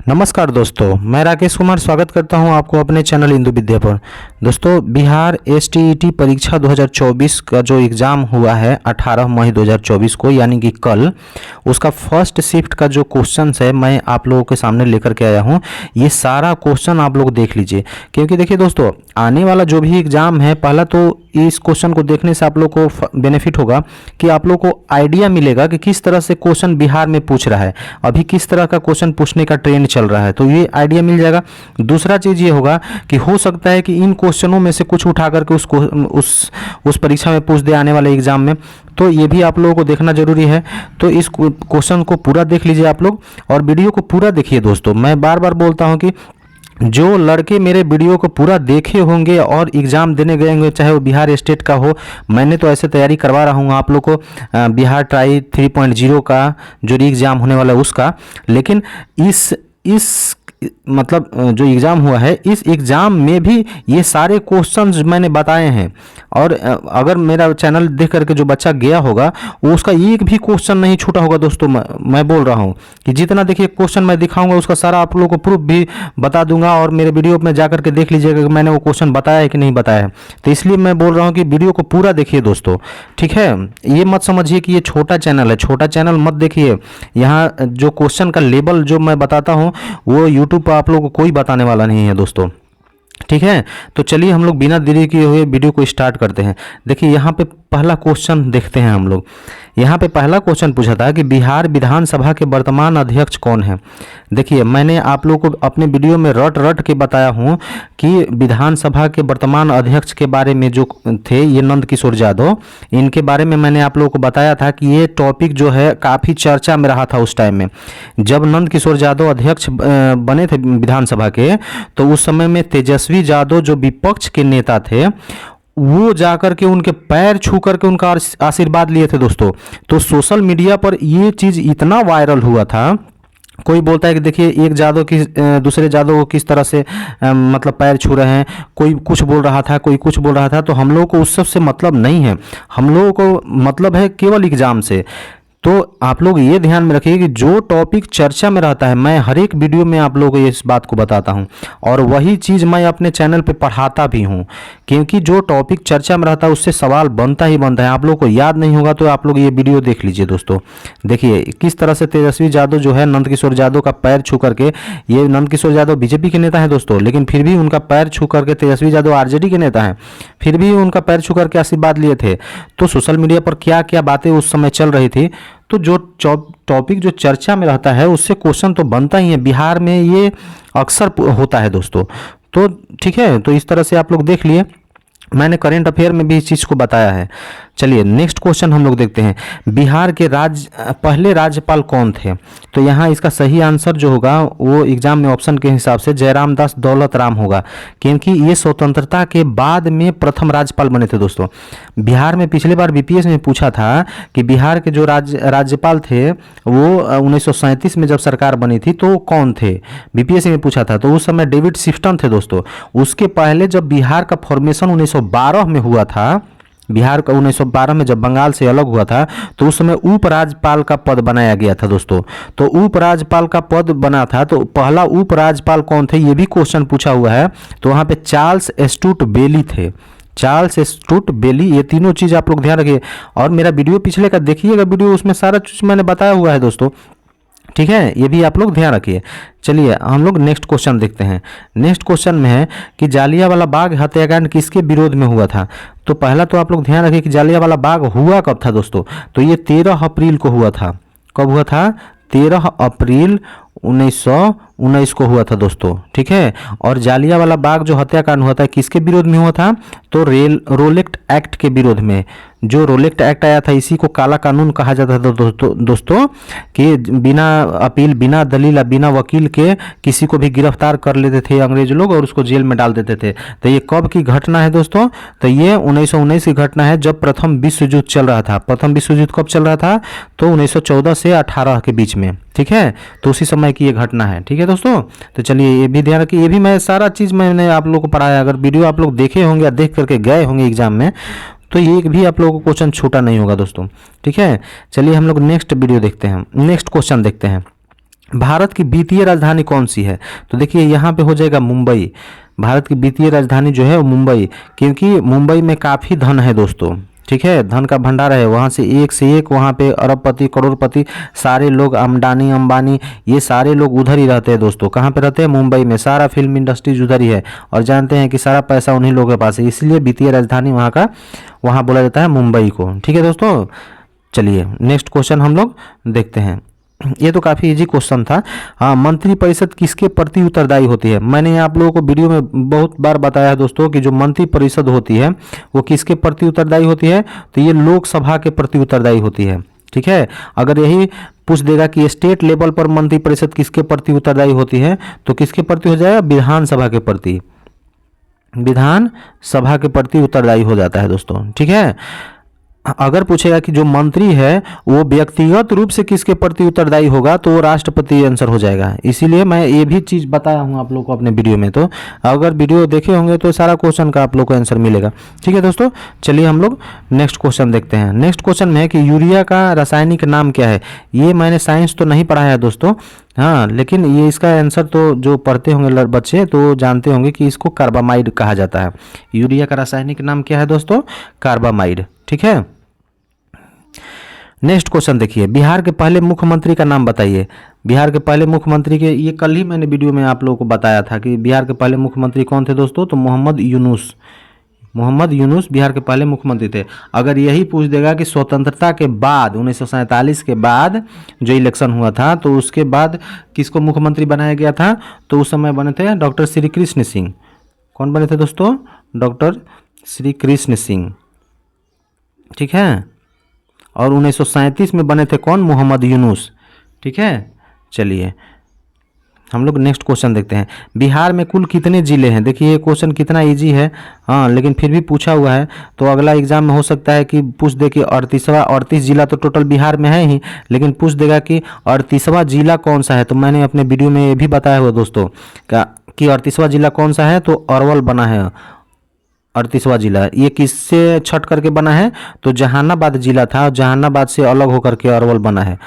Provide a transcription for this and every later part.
नमस्कार दोस्तों, मैं राकेश कुमार स्वागत करता हूं आपको अपने चैनल इंदु विद्या पर। दोस्तों, बिहार एसटीईटी परीक्षा 2024 का जो एग्ज़ाम हुआ है 18 मई 2024 को, यानी कि कल, उसका फर्स्ट शिफ्ट का जो क्वेश्चंस है मैं आप लोगों के सामने लेकर के आया हूं। ये सारा क्वेश्चन आप लोग देख लीजिए, क्योंकि देखिए दोस्तों, आने वाला जो भी एग्ज़ाम है, पहला तो इस क्वेश्चन को देखने से आप लोग को बेनिफिट होगा कि आप लोग को आइडिया मिलेगा कि किस तरह से क्वेश्चन बिहार में पूछ रहा है, अभी किस तरह का क्वेश्चन पूछने का ट्रेंड चल रहा है, तो ये आइडिया मिल जाएगा। दूसरा चीज़ ये होगा कि हो सकता है कि इन क्वेश्चनों में से कुछ उठा करके उस परीक्षा में पूछ दे आने वाले एग्जाम में, तो ये भी आप लोगों को देखना जरूरी है। तो इस क्वेश्चन को पूरा देख लीजिए आप लोग, और वीडियो को पूरा देखिए दोस्तों। मैं बार बार बोलता हूँ कि जो लड़के मेरे वीडियो को पूरा देखे होंगे और एग्ज़ाम देने गए होंगे, चाहे वो बिहार स्टेट का हो, मैंने तो ऐसे तैयारी करवा रहा हूँ आप लोग को बिहार ट्राई 3.0 का जो एग्ज़ाम होने वाला है उसका। लेकिन इस मतलब जो एग्ज़ाम हुआ है, इस एग्ज़ाम में भी ये सारे क्वेश्चंस मैंने बताए हैं। और अगर मेरा चैनल देख करके जो बच्चा गया होगा, वो उसका एक भी क्वेश्चन नहीं छूटा होगा दोस्तों। मैं बोल रहा हूँ कि जितना देखिए क्वेश्चन मैं दिखाऊंगा, उसका सारा आप लोगों को प्रूफ भी बता दूंगा, और मेरे वीडियो में जा करके देख लीजिएगा कि मैंने वो क्वेश्चन बताया है कि नहीं बताया है। तो इसलिए मैं बोल रहा हूँ कि वीडियो को पूरा देखिए दोस्तों, ठीक है। ये मत समझिए कि ये छोटा चैनल है, छोटा चैनल मत देखिए। यहाँ जो क्वेश्चन का लेवल जो मैं बताता हूँ, वो यूट्यूब पर आप लोगों को कोई बताने वाला नहीं है दोस्तों, ठीक है। तो चलिए हम लोग बिना देरी किए हुए वीडियो को स्टार्ट करते हैं। देखिए यहाँ पे पहला क्वेश्चन देखते हैं हम लोग। यहाँ पे पहला क्वेश्चन पूछा था कि बिहार विधानसभा के वर्तमान अध्यक्ष कौन है। देखिए, मैंने आप लोगों को अपने वीडियो में रट के बताया हूँ कि विधानसभा के वर्तमान अध्यक्ष के बारे में जो थे, ये नंद किशोर यादव, इनके बारे में मैंने आप लोगों को बताया था कि ये टॉपिक जो है काफ़ी चर्चा में रहा था उस टाइम में। जब नंद किशोर यादव अध्यक्ष बने थे विधानसभा के, तो उस समय में तेजस्वी यादव जो विपक्ष के नेता थे, वो जाकर के उनके पैर छू करके उनका आशीर्वाद लिए थे दोस्तों। तो सोशल मीडिया पर ये चीज़ इतना वायरल हुआ था। कोई बोलता है कि देखिए एक जादव की दूसरे जादव को किस तरह से मतलब पैर छू रहे हैं, कोई कुछ बोल रहा था, कोई कुछ बोल रहा था। तो हम लोगों को उस सब से मतलब नहीं है, हम लोगों को मतलब है केवल एग्जाम से। तो आप लोग ये ध्यान में रखिए कि जो टॉपिक चर्चा में रहता है, मैं हर एक वीडियो में आप लोगों को इस बात को बताता हूं, और वही चीज़ मैं अपने चैनल पे पढ़ाता भी हूं। क्योंकि जो टॉपिक चर्चा में रहता है उससे सवाल बनता ही बनता है। आप लोगों को याद नहीं होगा तो आप लोग ये वीडियो देख लीजिए दोस्तों। देखिए किस तरह से तेजस्वी यादव जो है नंद किशोर यादव का पैर छू करके, ये नंद किशोर यादव बीजेपी के नेता हैं दोस्तों, लेकिन फिर भी उनका पैर छू करके, तेजस्वी यादव आरजेडी के नेता हैं, फिर भी उनका पैर छू करके आशीर्वाद लिए थे। तो सोशल मीडिया पर क्या क्या बातें उस समय चल रही थी, तो जो टॉपिक जो चर्चा में रहता है उससे क्वेश्चन तो बनता ही है। बिहार में ये अक्सर होता है दोस्तों। तो ठीक है, तो इस तरह से आप लोग देख लिए, मैंने करेंट अफेयर में भी इस चीज़ को बताया है। चलिए नेक्स्ट क्वेश्चन हम लोग देखते हैं। बिहार के पहले राज्यपाल कौन थे। तो यहाँ इसका सही आंसर जो होगा वो एग्जाम में ऑप्शन के हिसाब से जयराम दास दौलत राम होगा, क्योंकि ये स्वतंत्रता के बाद में प्रथम राज्यपाल बने थे दोस्तों। बिहार में पिछले बार बीपीएस में पूछा था कि बिहार के जो राज्यपाल थे वो 1937 में जब सरकार बनी थी तो कौन थे, बीपीएस में पूछा था। तो उस समय डेविड शिफ्टन थे दोस्तों। उसके पहले जब बिहार का फॉर्मेशन 1912 में हुआ था, बिहार का 1912 में जब बंगाल से अलग हुआ था, तो उस समय उपराज्यपाल का पद बनाया गया था दोस्तों। तो उपराज्यपाल का पद बना था, तो पहला उपराज्यपाल कौन थे ये भी क्वेश्चन पूछा हुआ है। तो वहाँ पे चार्ल्स एस्टूट बेली थे, चार्ल्स एस्टूट बेली। ये तीनों चीज़ आप लोग ध्यान रखिए, और मेरा वीडियो पिछले का देखिएगा वीडियो, उसमें सारा चीज़ मैंने बताया हुआ है दोस्तों, ठीक है। ये भी आप लोग ध्यान रखिए। चलिए हम लोग नेक्स्ट क्वेश्चन देखते हैं। नेक्स्ट क्वेश्चन में है कि जालियांवाला बाग हत्याकांड किसके विरोध में हुआ था। तो पहला तो आप लोग ध्यान रखिए कि जालियांवाला बाग हुआ कब था दोस्तों। तो ये 13 अप्रैल को हुआ था। कब हुआ था? 13 अप्रैल 1919 को हुआ था दोस्तों, ठीक है। और जालियांवाला बाग जो हत्याकांड हुआ था किसके विरोध में हुआ था? तो रोलेक्ट एक्ट के विरोध में। जो रोलेक्ट एक्ट आया था, इसी को काला कानून कहा जाता था दोस्तों, कि बिना अपील, बिना दलील, बिना वकील के किसी को भी गिरफ्तार कर लेते थे अंग्रेज लोग और उसको जेल में डाल देते थे। तो ये कब की घटना है दोस्तों? तो ये 1919 की घटना है, जब प्रथम विश्व युद्ध चल रहा था। प्रथम विश्व युद्ध कब चल रहा था? तो 1914 से 18 के बीच में, ठीक है। तो उसी समय की ये घटना है, ठीक है दोस्तों। तो चलिए ये भी ध्यान रखिए, ये भी मैं सारा चीज़ मैंने आप लोगों को पढ़ाया। अगर वीडियो आप लोग देखे होंगे या देख करके गए होंगे एग्जाम में, तो ये भी आप लोगों को क्वेश्चन छूटा नहीं होगा दोस्तों, ठीक है। चलिए हम लोग नेक्स्ट वीडियो देखते हैं, नेक्स्ट क्वेश्चन देखते हैं। भारत की वित्तीय राजधानी कौन सी है? तो देखिए यहाँ पे हो जाएगा मुंबई। भारत की वित्तीय राजधानी जो है वो मुंबई, क्योंकि मुंबई में काफ़ी धन है दोस्तों, ठीक है, धन का भंडार है वहाँ से एक वहाँ पे अरबपति करोड़पति सारे लोग, अम्बानी अंबानी ये सारे लोग उधर ही रहते हैं दोस्तों। कहाँ पे रहते हैं? मुंबई में। सारा फिल्म इंडस्ट्रीज उधर ही है और जानते हैं कि सारा पैसा उन्हीं लोगों के पास है, इसलिए वित्तीय राजधानी वहाँ का वहाँ बोला जाता है मुंबई को। ठीक है दोस्तों, चलिए नेक्स्ट क्वेश्चन हम लोग देखते हैं। ये तो काफ़ी इजी क्वेश्चन था। हाँ, मंत्रिपरिषद किसके प्रति उत्तरदायी होती है? मैंने आप लोगों को वीडियो में बहुत बार बताया है दोस्तों कि जो मंत्रिपरिषद होती है वो किसके प्रति उत्तरदायी होती है? तो ये लोकसभा के प्रति उत्तरदायी होती है। ठीक है, अगर यही पूछ देगा कि स्टेट लेवल पर मंत्रिपरिषद किसके प्रति उत्तरदायी होती है तो किसके प्रति हो जाएगा? विधानसभा के प्रति, विधानसभा के प्रति उत्तरदायी हो जाता है दोस्तों। ठीक है, अगर पूछेगा कि जो मंत्री है वो व्यक्तिगत रूप से किसके प्रति उत्तरदायी होगा तो वो राष्ट्रपति आंसर हो जाएगा। इसीलिए मैं ये भी चीज़ बताया हूँ आप लोग को अपने वीडियो में, तो अगर वीडियो देखे होंगे तो सारा क्वेश्चन का आप लोग को आंसर मिलेगा। ठीक है दोस्तों, चलिए हम लोग नेक्स्ट क्वेश्चन देखते हैं। नेक्स्ट क्वेश्चन में है कि यूरिया का रासायनिक नाम क्या है? ये मैंने साइंस तो नहीं पढ़ाया है दोस्तों, हाँ, लेकिन ये इसका आंसर तो जो पढ़ते होंगे बच्चे तो जानते होंगे कि इसको कार्बामाइड कहा जाता है। यूरिया का रासायनिक नाम क्या है दोस्तों? कार्बामाइड। ठीक है, नेक्स्ट क्वेश्चन देखिए, बिहार के पहले मुख्यमंत्री का नाम बताइए। बिहार के पहले मुख्यमंत्री के, ये कल ही मैंने वीडियो में आप लोगों को बताया था कि बिहार के पहले मुख्यमंत्री कौन थे दोस्तों? तो मोहम्मद यूनुस। मोहम्मद यूनुस बिहार के पहले मुख्यमंत्री थे। अगर यही पूछ देगा कि स्वतंत्रता के बाद 1947 के बाद जो इलेक्शन हुआ था तो उसके बाद किसको मुख्यमंत्री बनाया गया था, तो उस समय बने थे डॉक्टर श्री कृष्ण सिंह। कौन बने थे दोस्तों? डॉक्टर श्री कृष्ण सिंह। ठीक है, और 1937 में बने थे कौन? मोहम्मद यूनुस। ठीक है, चलिए हम लोग नेक्स्ट क्वेश्चन देखते हैं। बिहार में कुल कितने ज़िले हैं? देखिए ये क्वेश्चन कितना इजी है, हाँ, लेकिन फिर भी पूछा हुआ है तो अगला एग्जाम में हो सकता है कि पूछ दे कि 38 जिला तो टोटल बिहार में है ही, लेकिन पूछ देगा कि 38वां जिला कौन सा है। तो मैंने अपने वीडियो में ये भी बताया हुआ दोस्तों कि 38वां जिला कौन सा है, तो अरवल बना है 38वां जिला। ये किससे छट करके बना है? तो जहानाबाद जिला था, जहानाबाद से अलग होकर के अरवल बना है।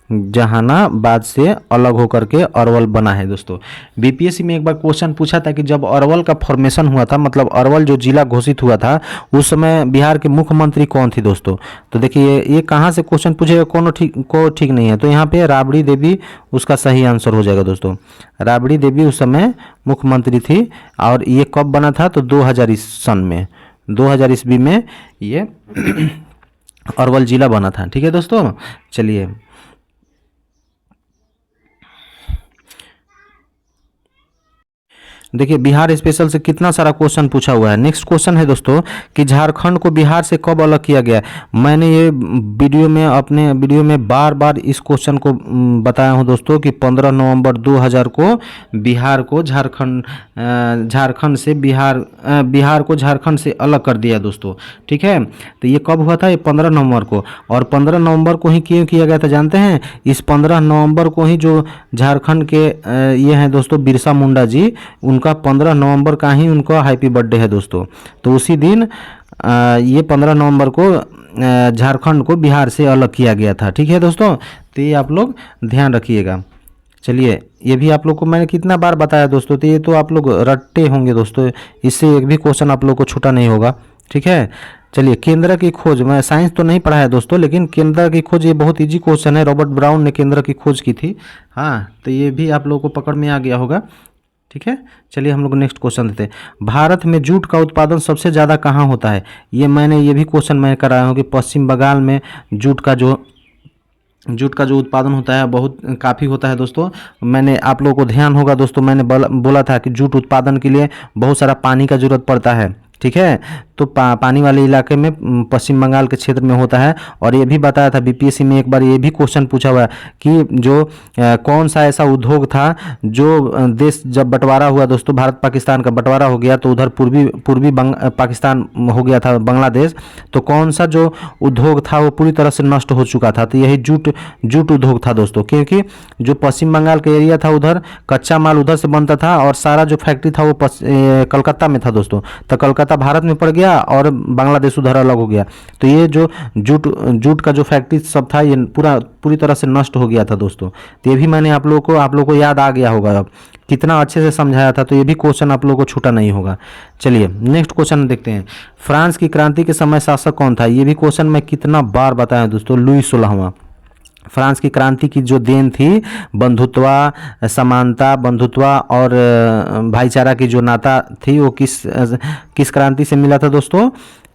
जहानाबाद से अलग होकर के अरवल बना है दोस्तों। बीपीएससी में एक बार क्वेश्चन पूछा था कि जब अरवल का फॉर्मेशन हुआ था, मतलब अरवल जो जिला घोषित हुआ था, उस समय बिहार के मुख्यमंत्री कौन थी दोस्तों? तो देखिए ये कहाँ से क्वेश्चन पूछेगा, को ठीक नहीं है, तो यहाँ पे राबड़ी देवी उसका सही आंसर हो जाएगा दोस्तों। राबड़ी देवी उस समय मुख्यमंत्री थी और ये कब बना था? तो 2000 सन में, 2000 ईस्वी में ये अरवल जिला बना था। ठीक है दोस्तों, चलिए देखिए बिहार स्पेशल से कितना सारा क्वेश्चन पूछा हुआ है। नेक्स्ट क्वेश्चन है दोस्तों कि झारखंड को बिहार से कब अलग किया गया? मैंने ये वीडियो में अपने वीडियो में बार बार इस क्वेश्चन को बताया हूँ दोस्तों कि 15 नवंबर 2000 को बिहार को झारखंड से बिहार को झारखंड से अलग कर दिया दोस्तों। ठीक है, तो ये कब हुआ था? ये 15 नवंबर को। और 15 नवंबर को ही क्यों किया गया था जानते हैं? इस 15 नवंबर को ही जो झारखंड के ये हैं दोस्तों बिरसा मुंडा जी, उनका 15 नवंबर का ही उनका हैप्पी बर्थडे है दोस्तों। तो उसी दिन ये 15 नवंबर को झारखंड को बिहार से अलग किया गया था। ठीक है दोस्तों, तो ये आप लोग ध्यान रखिएगा। चलिए ये भी आप लोग को मैंने कितना बार बताया दोस्तों, तो ये तो आप लोग रट्टे होंगे दोस्तों, इससे एक भी क्वेश्चन आप लोग को छूटा नहीं होगा। ठीक है, चलिए केंद्र की खोज, मैं साइंस तो नहीं पढ़ा है दोस्तों, लेकिन केंद्र की खोज ये बहुत इजी क्वेश्चन है। रॉबर्ट ब्राउन ने केंद्र की खोज की थी, हाँ, तो ये भी आप लोगों को पकड़ में आ गया होगा। ठीक है, चलिए हम लोग नेक्स्ट क्वेश्चन देते हैं। भारत में जूट का उत्पादन सबसे ज़्यादा कहाँ होता है? ये भी क्वेश्चन मैं कराया हूँ कि पश्चिम बंगाल में जूट का जो उत्पादन होता है बहुत काफ़ी होता है दोस्तों। मैंने आप लोगों को ध्यान होगा दोस्तों, मैंने बोला था कि जूट उत्पादन के लिए बहुत सारा पानी का ज़रूरत पड़ता है। ठीक है, तो पानी वाले इलाके में पश्चिम बंगाल के क्षेत्र में होता है। और ये भी बताया था बीपीएससी में एक बार ये भी क्वेश्चन पूछा हुआ है कि जो कौन सा ऐसा उद्योग था जो देश जब बंटवारा हुआ दोस्तों, भारत पाकिस्तान का बंटवारा हो गया तो उधर पूर्वी पाकिस्तान हो गया था बांग्लादेश, तो कौन सा जो उद्योग था वो पूरी तरह से नष्ट हो चुका था? तो यही जूट उद्योग था दोस्तों, क्योंकि जो पश्चिम बंगाल का एरिया था उधर कच्चा माल उधर से बनता था और सारा जो फैक्ट्री था वो कलकत्ता में था दोस्तों। तो कलकत्ता कोलकाता भारत में पड़ गया और बांग्लादेश उधर अलग हो गया। तो ये जो जूट का जो फैक्ट्री सब था ये पूरी तरह से नष्ट हो गया था दोस्तों। तो ये भी मैंने आप लोगों को याद आ गया होगा अब, कितना अच्छे से समझाया था। तो ये भी क्वेश्चन आप लोगों को छूटा नहीं होगा। चलिए नेक्स्ट क्वेश्चन देखते हैं। फ्रांस की क्रांति के समय शासक कौन था? ये भी क्वेश्चन मैं कितना बार बताया दोस्तों, लुई 16वां। फ्रांस की क्रांति की जो देन थी, बंधुत्वा, समानता, बंधुत्वा और भाईचारा की जो नाता थी वो किस क्रांति से मिला था दोस्तों?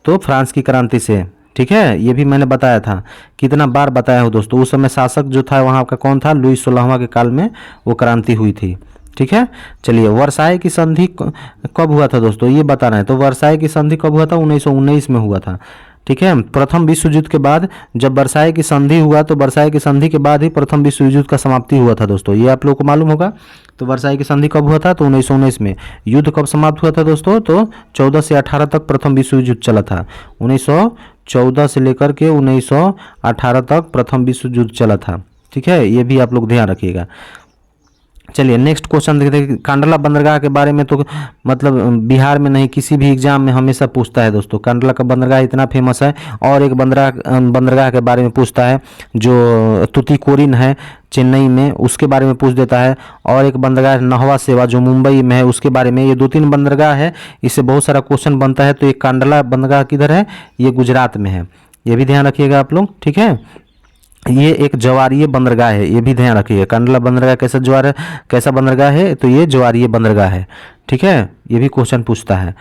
तो फ्रांस की क्रांति से। ठीक है, ये भी मैंने बताया था, कितना बार बताया हो दोस्तों। उस समय शासक जो था वहाँ का कौन था? लुई 16वां के काल में वो क्रांति हुई थी। ठीक है, चलिए वर्साई की संधि कब हुआ था दोस्तों? ये बताना है। तो वर्साई की संधि कब हुआ था? 1919 में हुआ था। ठीक है, प्रथम विश्व युद्ध के बाद जब वर्साई की संधि हुआ तो वर्साई की संधि के बाद ही प्रथम विश्व युद्ध का समाप्ति हुआ था दोस्तों। ये आप लोगों को मालूम होगा। तो वर्साई की संधि कब हुआ था? तो 1919 में। युद्ध कब समाप्त हुआ था दोस्तों? तो 14 से 18 तक प्रथम विश्व युद्ध चला था। 1914 से लेकर के 1918 तक प्रथम विश्व युद्ध चला था। ठीक है, ये भी आप लोग ध्यान रखिएगा। चलिए नेक्स्ट क्वेश्चन देखते हैं। कांडला बंदरगाह के बारे में तो मतलब बिहार में नहीं, किसी भी एग्जाम में हमेशा पूछता है दोस्तों। कांडला का बंदरगाह इतना फेमस है। और एक बंदरगाह के बारे में पूछता है जो तुतीकोरिन है चेन्नई में, उसके बारे में पूछ देता है। और एक बंदरगाह नहवा सेवा जो मुंबई में है, उसके बारे में। ये 2-3 बंदरगाह है, इससे बहुत सारा क्वेश्चन बनता है। तो एक कांडला बंदरगाह किधर है? ये गुजरात में है। ये भी ध्यान रखिएगा आप लोग। ठीक है, ये एक ज्वारीय बंदरगाह है, ये भी ध्यान रखिए। कांडला बंदरगाह कैसा बंदरगाह है? तो ये ज्वारीय बंदरगाह है। ठीक है, ये भी क्वेश्चन पूछता है।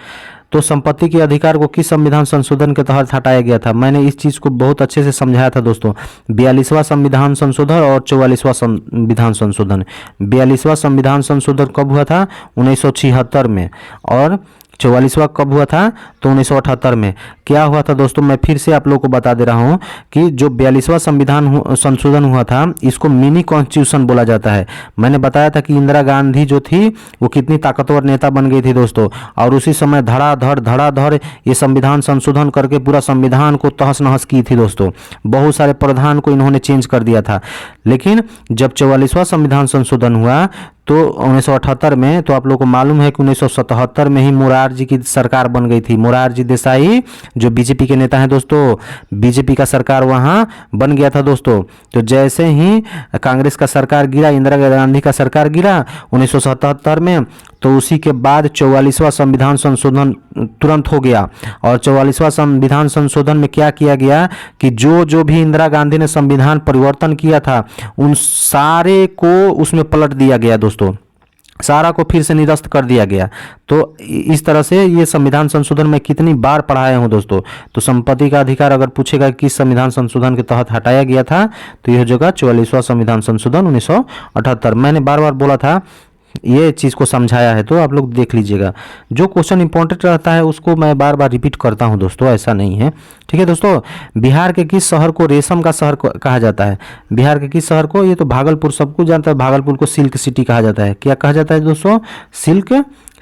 तो संपत्ति के अधिकार को किस संविधान संशोधन के तहत हटाया गया था? मैंने इस चीज़ को बहुत अच्छे से समझाया था दोस्तों। 42वां संविधान संशोधन और 44वां संविधान संशोधन। 42वां संविधान संशोधन कब हुआ था? 1976 में। और 44वां कब हुआ था? तो 1978 में। क्या हुआ था दोस्तों? मैं फिर से आप लोगों को बता दे रहा हूँ कि जो 42वां संविधान संशोधन हुआ था, इसको मिनी कॉन्स्टिट्यूशन बोला जाता है। मैंने बताया था कि इंदिरा गांधी जो थी वो कितनी ताकतवर नेता बन गई थी दोस्तों। और उसी समय धड़ाधड़ ये संविधान संशोधन करके पूरा संविधान को तहस नहस की थी दोस्तों। बहुत सारे प्रावधान को इन्होंने चेंज कर दिया था। लेकिन जब 44वां संविधान संशोधन हुआ तो 1978 में, तो आप लोगों को मालूम है कि 1977 में ही मोरारजी की सरकार बन गई थी। मोरारजी देसाई जो बीजेपी के नेता हैं दोस्तों, बीजेपी का सरकार वहां बन गया था दोस्तों। तो जैसे ही कांग्रेस का सरकार गिरा, इंदिरा गांधी का सरकार गिरा 1977 में, तो उसी के बाद 44वां संविधान संशोधन तुरंत हो गया। और 44वां संविधान संशोधन में क्या किया गया कि जो भी इंदिरा गांधी ने संविधान परिवर्तन किया था उन सारे को उसमें पलट दिया गया दोस्तों, सारा को फिर से निरस्त कर दिया गया। तो इस तरह से ये संविधान संशोधन में कितनी बार पढ़ाया हूँ दोस्तों। तो संपत्ति का अधिकार अगर पूछेगा किस संविधान संशोधन के तहत हटाया गया था, तो यह हो जाएगा 44वां संविधान संशोधन 1978। मैंने बार बार बोला था, ये चीज़ को समझाया है, तो आप लोग देख लीजिएगा। जो क्वेश्चन इंपॉर्टेंट रहता है उसको मैं बार बार रिपीट करता हूं दोस्तों, ऐसा नहीं है। ठीक है दोस्तों, बिहार के किस शहर को रेशम का शहर कहा जाता है? बिहार के किस शहर को? ये तो भागलपुर, सबको जानता है। भागलपुर को सिल्क सिटी कहा जाता है। क्या कहा जाता है दोस्तों? Silk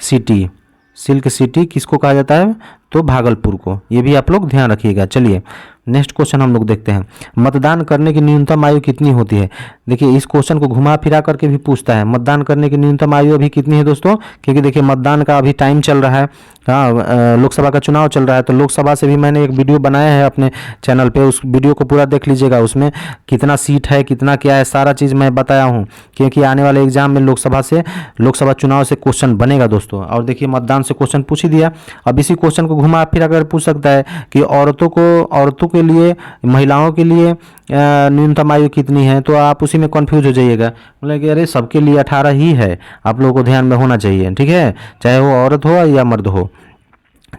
city. सिल्क सिटी किसको कहा जाता है? तो भागलपुर को। ये भी आप लोग ध्यान रखिएगा। चलिए नेक्स्ट क्वेश्चन हम लोग देखते हैं। मतदान करने की न्यूनतम आयु कितनी होती है? देखिए इस क्वेश्चन को घुमा फिरा करके भी पूछता है। मतदान करने की न्यूनतम आयु अभी कितनी है दोस्तों? क्योंकि देखिए मतदान का अभी टाइम चल रहा है। हाँ, लोकसभा का चुनाव चल रहा है। तो लोकसभा से भी मैंने एक वीडियो बनाया है अपने चैनल पे, उस वीडियो को पूरा देख लीजिएगा। उसमें कितना सीट है, कितना क्या है, सारा चीज़ मैं बताया हूँ। क्योंकि आने वाले एग्जाम में लोकसभा चुनाव से क्वेश्चन बनेगा दोस्तों। और देखिए मतदान से क्वेश्चन पूछ ही दिया। अब इसी क्वेश्चन को घुमा फिर अगर पूछ सकता है कि औरतों के लिए, महिलाओं के लिए न्यूनतम आयु कितनी है, तो आप उसी में कंफ्यूज हो जाइएगा। मतलब कि अरे सबके लिए 18 ही है। आप लोगों को ध्यान में होना चाहिए। ठीक है, चाहे वो औरत हो या मर्द हो।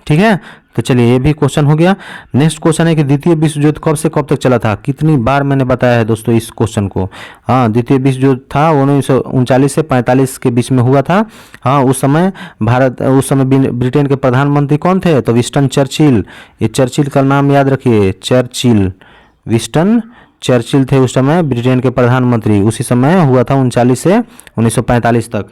ठीक है, तो चलिए ये भी क्वेश्चन हो गया। नेक्स्ट क्वेश्चन है कि द्वितीय विश्व युद्ध कब से कब तक चला था? कितनी बार मैंने बताया है दोस्तों इस क्वेश्चन को। हाँ, द्वितीय विश्व युद्ध था 1939 से 45 के बीच में हुआ था। हाँ, उस समय ब्रिटेन के प्रधानमंत्री कौन थे? तो विंस्टन चर्चिल। ये चर्चिल का नाम याद रखिए, चर्चिल। विंस्टन चर्चिल थे उस समय ब्रिटेन के प्रधानमंत्री। उसी समय हुआ था 39 से 1945 तक।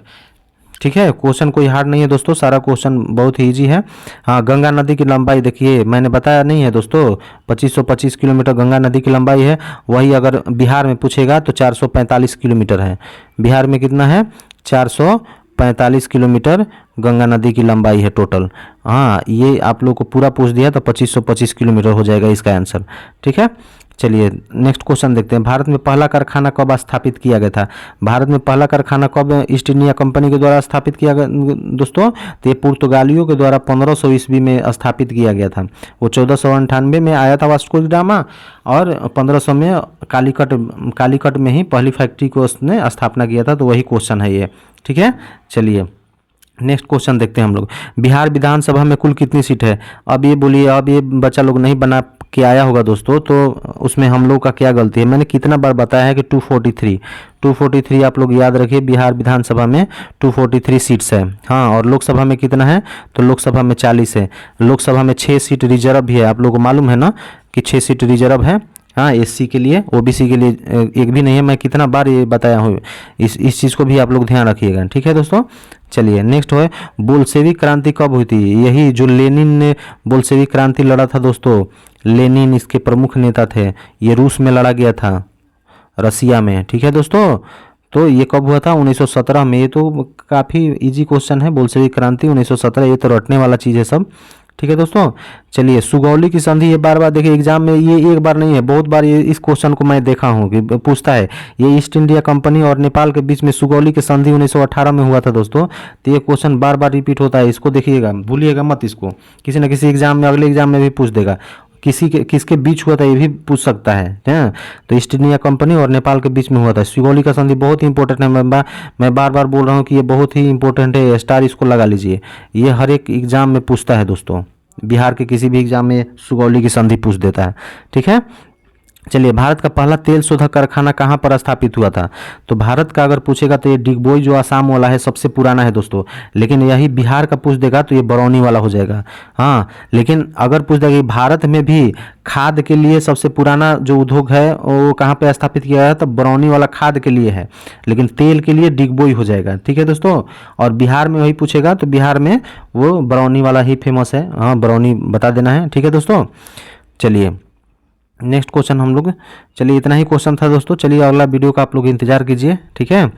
ठीक है, क्वेश्चन कोई हार्ड नहीं है दोस्तों, सारा क्वेश्चन बहुत ही ईजी है। हाँ, गंगा नदी की लंबाई देखिए, मैंने बताया नहीं है दोस्तों, 2525 किलोमीटर गंगा नदी की लंबाई है। वही अगर बिहार में पूछेगा तो 445 किलोमीटर है। बिहार में कितना है? 445 45 किलोमीटर गंगा नदी की लंबाई है टोटल। हाँ, ये आप लोग को पूरा पूछ दिया तो 2525 किलोमीटर हो जाएगा इसका आंसर। ठीक है, चलिए नेक्स्ट क्वेश्चन देखते हैं। भारत में पहला कारखाना कब स्थापित किया गया था? भारत में पहला कारखाना कब ईस्ट इंडिया कंपनी के द्वारा स्थापित किया गया दोस्तों? तो ये पुर्तगालियों के द्वारा 1500 ईस्वी में स्थापित किया गया था। वो 1498 में आया था वास्को डी गामा, और 1500 में कालीकट में ही पहली फैक्ट्री को उसने स्थापना किया था। तो वही क्वेश्चन है ये। ठीक है, चलिए नेक्स्ट क्वेश्चन देखते हैं हम लोग। बिहार विधानसभा में कुल कितनी सीट है? अब ये बोलिए, अब ये बच्चा लोग नहीं बना के आया होगा दोस्तों, तो उसमें हम लोग का क्या गलती है? मैंने कितना बार बताया है कि 243 आप लोग याद रखिए। बिहार विधानसभा में 243 सीट्स है। हाँ, और लोकसभा में कितना है? तो लोकसभा में 40 है। लोकसभा में 6 सीट रिजर्व भी है। आप लोग को मालूम है ना कि 6 सीट रिजर्व है। हाँ, एससी के लिए, ओबीसी के लिए एक भी नहीं है। मैं कितना बार ये बताया हूँ, इस चीज़ को भी आप लोग ध्यान रखिएगा। ठीक है दोस्तों, चलिए नेक्स्ट है, बोल्शेविक क्रांति कब हुई थी? यही जो लेनिन ने बोल्शेविक क्रांति लड़ा था दोस्तों, लेनिन इसके प्रमुख नेता थे। ये रूस में लड़ा गया था, रसिया में। ठीक है दोस्तों, तो ये कब हुआ था? 1917 में। ये तो काफ़ी इजी क्वेश्चन है, बोल्शेविक क्रांति 1917। ये तो रटने वाला चीज़ है सब। ठीक है दोस्तों, चलिए सुगौली की संधि, ये बार बार देखिए एग्जाम में, ये एक बार नहीं है, बहुत बार ये इस क्वेश्चन को मैं देखा हूँ कि पूछता है। ये ईस्ट इंडिया कंपनी और नेपाल के बीच में सुगौली की संधि 1918 में हुआ था दोस्तों। तो ये क्वेश्चन बार बार रिपीट होता है, इसको देखिएगा, भूलिएगा मत इसको। किसी न किसी एग्जाम में, अगले एग्जाम में भी पूछ देगा। किसके बीच हुआ था ये भी पूछ सकता है। तो ईस्ट इंडिया कंपनी और नेपाल के बीच में हुआ था। सुगौली का संधि बहुत ही इंपॉर्टेंट है। मैं बार बार बोल रहा हूँ कि ये बहुत ही इंपॉर्टेंट है, स्टार इसको लगा लीजिए। ये हर एक एग्जाम में पूछता है दोस्तों, बिहार के किसी भी एग्जाम में सुगौली की संधि पूछ देता है। ठीक है, चलिए भारत का पहला तेल शोधक कारखाना कहाँ पर स्थापित हुआ था? तो भारत का अगर पूछेगा तो ये डिगबोई जो आसाम वाला है सबसे पुराना है दोस्तों। लेकिन यही बिहार का पूछ देगा तो ये बरौनी वाला हो जाएगा। हाँ, लेकिन अगर पूछ देगा कि भारत में भी खाद के लिए सबसे पुराना जो उद्योग है वो कहाँ पे स्थापित किया है, तो बरौनी वाला खाद के लिए है, लेकिन तेल के लिए डिगबोई हो जाएगा। ठीक है दोस्तों, और बिहार में वही पूछेगा तो बिहार में वो बरौनी वाला ही फेमस है। हाँ, बरौनी बता देना है। ठीक है दोस्तों, चलिए नेक्स्ट क्वेश्चन हम लोग, चलिए इतना ही क्वेश्चन था दोस्तों। चलिए अगला वीडियो का आप लोग इंतजार कीजिए। ठीक है,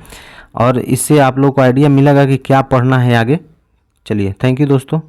और इससे आप लोग को आइडिया मिलेगा कि क्या पढ़ना है आगे। चलिए थैंक यू दोस्तों।